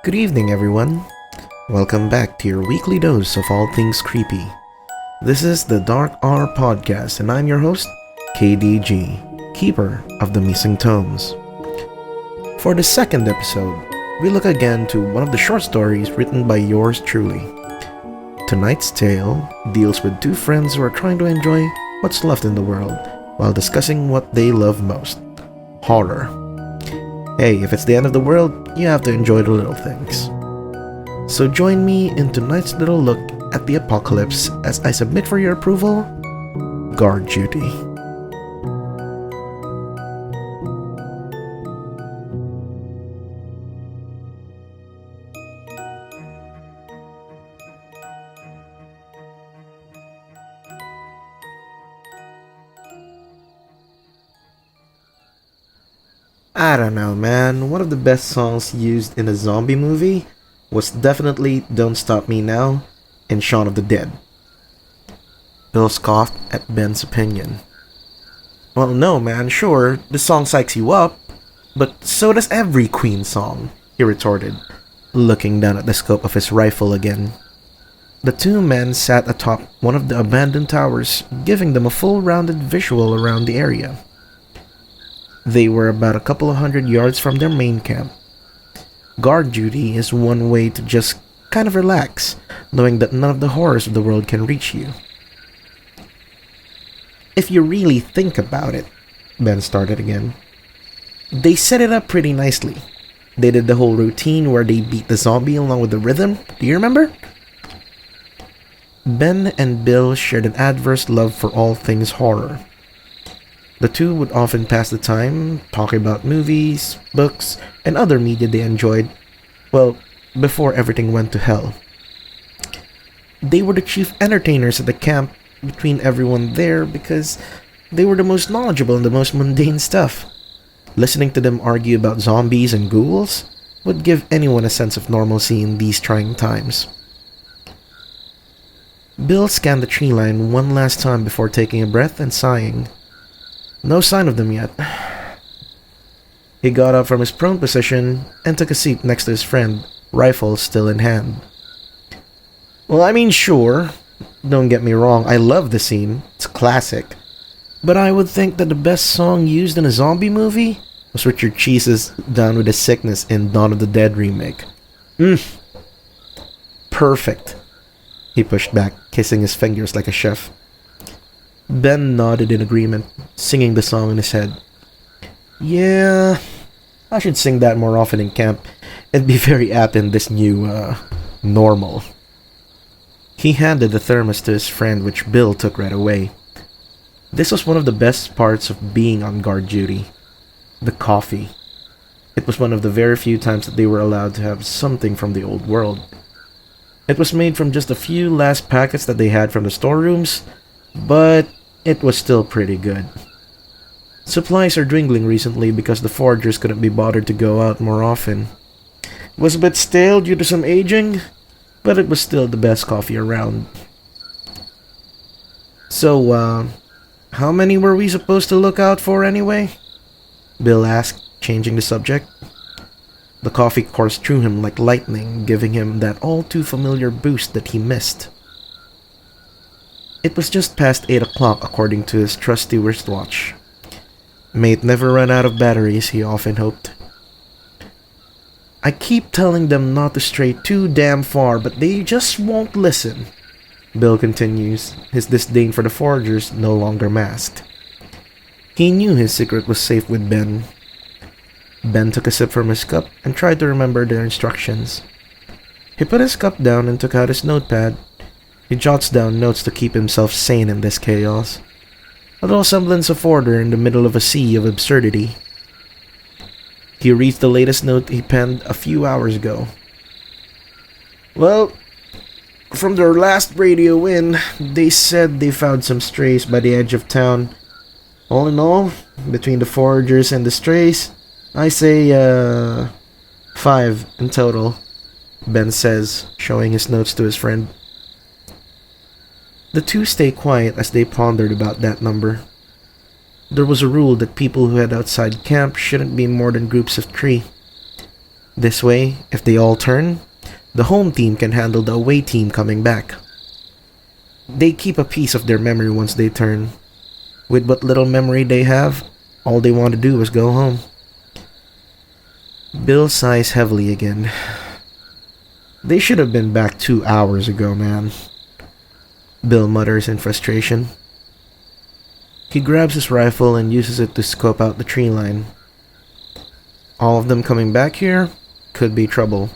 Good evening, everyone. Welcome back to your weekly dose of all things creepy. This is the Dark Hour Podcast, and I'm your host, KDG, Keeper of the Missing Tomes. For the second episode, we look again to one of the short stories written by yours truly. Tonight's tale deals with two friends who are trying to enjoy what's left in the world while discussing what they love most: horror. Hey, if it's the end of the world, you have to enjoy the little things. So join me in tonight's little look at the apocalypse as I submit for your approval, Guard Duty. I don't know, man. One of the best songs used in a zombie movie was definitely Don't Stop Me Now in Shaun of the Dead. Bill scoffed at Ben's opinion. Well, no, man, sure, the song psychs you up, but so does every Queen song, he retorted, looking down at the scope of his rifle again. The two men sat atop one of the abandoned towers, giving them a full rounded visual around the area. They were about a couple of 100 yards from their main camp. Guard duty is one way to just kind of relax, knowing that none of the horrors of the world can reach you. If you really think about it, Ben started again, they set it up pretty nicely. They did the whole routine where they beat the zombie along with the rhythm. Do you remember? Ben and Bill shared an adverse love for all things horror. The two would often pass the time talking about movies, books, and other media they enjoyed, well, before everything went to hell. They were the chief entertainers at the camp between everyone there because they were the most knowledgeable in the most mundane stuff. Listening to them argue about zombies and ghouls would give anyone a sense of normalcy in these trying times. Bill scanned the tree line one last time before taking a breath and sighing. No sign of them yet. He got up from his prone position and took a seat next to his friend, rifle still in hand. Well, I mean, sure. Don't get me wrong, I love the scene. It's classic. But I would think that the best song used in a zombie movie was Richard Cheese's Down with the Sickness in Dawn of the Dead remake. Perfect. He pushed back, kissing his fingers like a chef. Ben nodded in agreement, singing the song in his head. Yeah, I should sing that more often in camp. It'd be very apt in this new, normal. He handed the thermos to his friend, which Bill took right away. This was one of the best parts of being on guard duty. The coffee. It was one of the very few times that they were allowed to have something from the old world. It was made from just a few last packets that they had from the storerooms, but it was still pretty good. Supplies are dwindling recently because the foragers couldn't be bothered to go out more often. It was a bit stale due to some aging, but it was still the best coffee around. So, how many were we supposed to look out for anyway? Bill asked, changing the subject. The coffee coursed through him like lightning, giving him that all too familiar boost that he missed. It was just past 8 o'clock according to his trusty wristwatch. May it never run out of batteries, he often hoped. I keep telling them not to stray too damn far, but they just won't listen, Bill continues, his disdain for the foragers no longer masked. He knew his secret was safe with Ben. Ben took a sip from his cup and tried to remember their instructions. He put his cup down and took out his notepad. He jots down notes to keep himself sane in this chaos. A little semblance of order in the middle of a sea of absurdity. He reads the latest note he penned a few hours ago. Well, from their last radio in, they said they found some strays by the edge of town. All in all, between the foragers and the strays, I say, 5 in total, Ben says, showing his notes to his friend. The two stay quiet as they pondered about that number. There was a rule that people who head outside camp shouldn't be more than groups of 3. This way, if they all turn, the home team can handle the away team coming back. They keep a piece of their memory once they turn. With what little memory they have, all they want to do is go home. Bill sighs heavily again. They should have been back 2 hours ago, man. Bill mutters in frustration. He grabs his rifle and uses it to scope out the tree line. All of them coming back here could be trouble.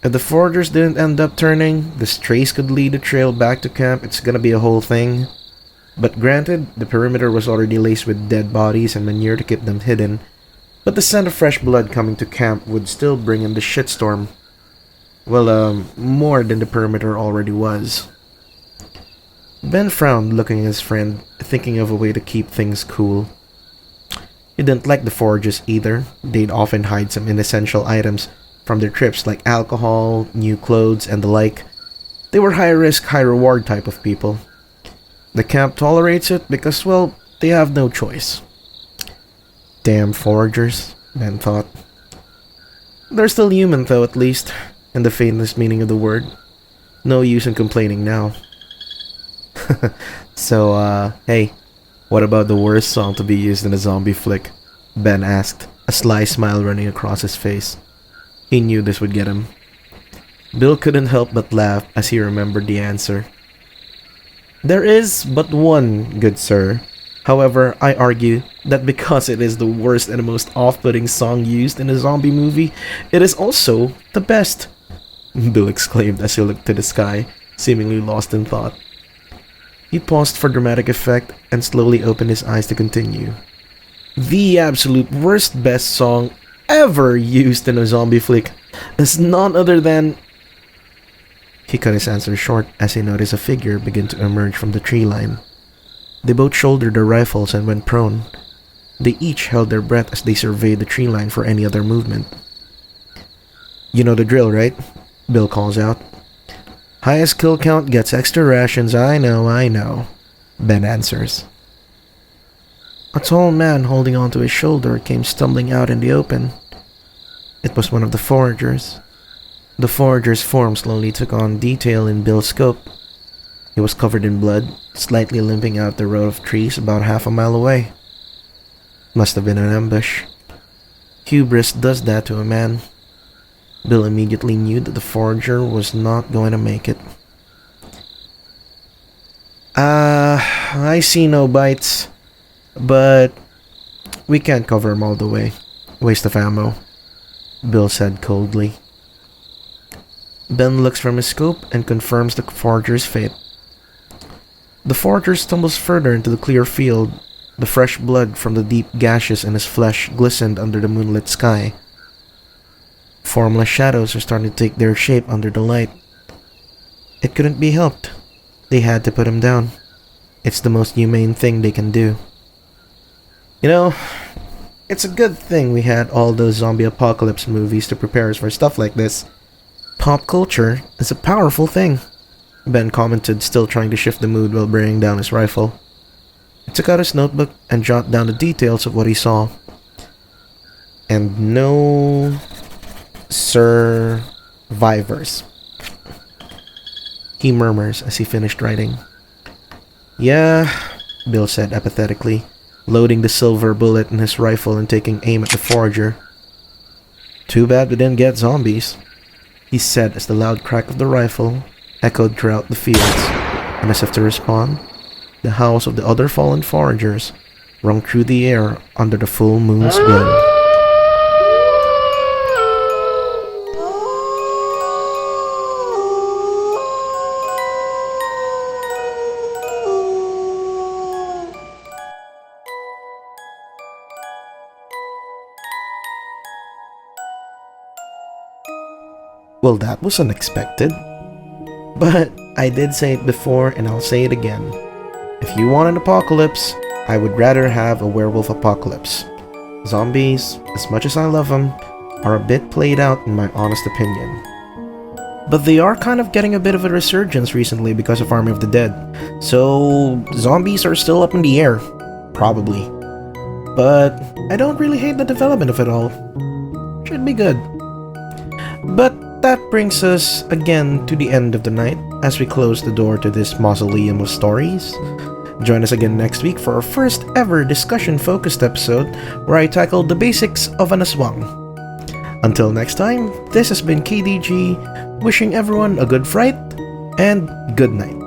If the foragers didn't end up turning, the strays could lead the trail back to camp. It's gonna be a whole thing. But granted, the perimeter was already laced with dead bodies and manure to keep them hidden, but the scent of fresh blood coming to camp would still bring in the shitstorm. Well, more than the perimeter already was. Ben frowned, looking at his friend, thinking of a way to keep things cool. He didn't like the foragers either. They'd often hide some inessential items from their trips like alcohol, new clothes, and the like. They were high-risk, high-reward type of people. The camp tolerates it because, well, they have no choice. Damn foragers, Ben thought. They're still human though, at least, in the faintest meaning of the word. No use in complaining now. So, hey, what about the worst song to be used in a zombie flick? Ben asked, a sly smile running across his face. He knew this would get him. Bill couldn't help but laugh as he remembered the answer. There is but one, good sir. However, I argue that because it is the worst and the most off-putting song used in a zombie movie, it is also the best, Bill exclaimed as he looked to the sky, seemingly lost in thought. He paused for dramatic effect and slowly opened his eyes to continue. The absolute worst best song ever used in a zombie flick is none other than... He cut his answer short as he noticed a figure begin to emerge from the tree line. They both shouldered their rifles and went prone. They each held their breath as they surveyed the tree line for any other movement. You know the drill, right? Bill calls out. Highest kill count gets extra rations, I know, Ben answers. A tall man holding onto his shoulder came stumbling out in the open. It was one of the foragers. The forager's form slowly took on detail in Bill's scope. He was covered in blood, slightly limping out the row of trees about half a mile away. Must have been an ambush. Hubris does that to a man. Bill immediately knew that the forager was not going to make it. I see no bites, but we can't cover him all the way. Waste of ammo, Bill said coldly. Ben looks from his scope and confirms the forager's fate. The forager stumbles further into the clear field. The fresh blood from the deep gashes in his flesh glistened under the moonlit sky. Formless shadows are starting to take their shape under the light. It couldn't be helped. They had to put him down. It's the most humane thing they can do. You know, it's a good thing we had all those zombie apocalypse movies to prepare us for stuff like this. Pop culture is a powerful thing, Ben commented, still trying to shift the mood while bringing down his rifle. He took out his notebook and jotted down the details of what he saw. And no survivors, he murmurs as he finished writing. Yeah, Bill said apathetically, loading the silver bullet in his rifle and taking aim at the forager. Too bad we didn't get zombies, he said as the loud crack of the rifle echoed throughout the fields, and as if to respond, the howls of the other fallen foragers rung through the air under the full moon's glow. Well, that was unexpected. But I did say it before and I'll say it again. If you want an apocalypse, I would rather have a werewolf apocalypse. Zombies, as much as I love them, are a bit played out in my honest opinion. But they are kind of getting a bit of a resurgence recently because of Army of the Dead. So zombies are still up in the air. Probably. But I don't really hate the development of it all. Should be good. But that brings us again to the end of the night as we close the door to this mausoleum of stories. Join us again next week for our first ever discussion-focused episode where I tackle the basics of an aswang. Until next time, this has been KDG, wishing everyone a good fright and good night.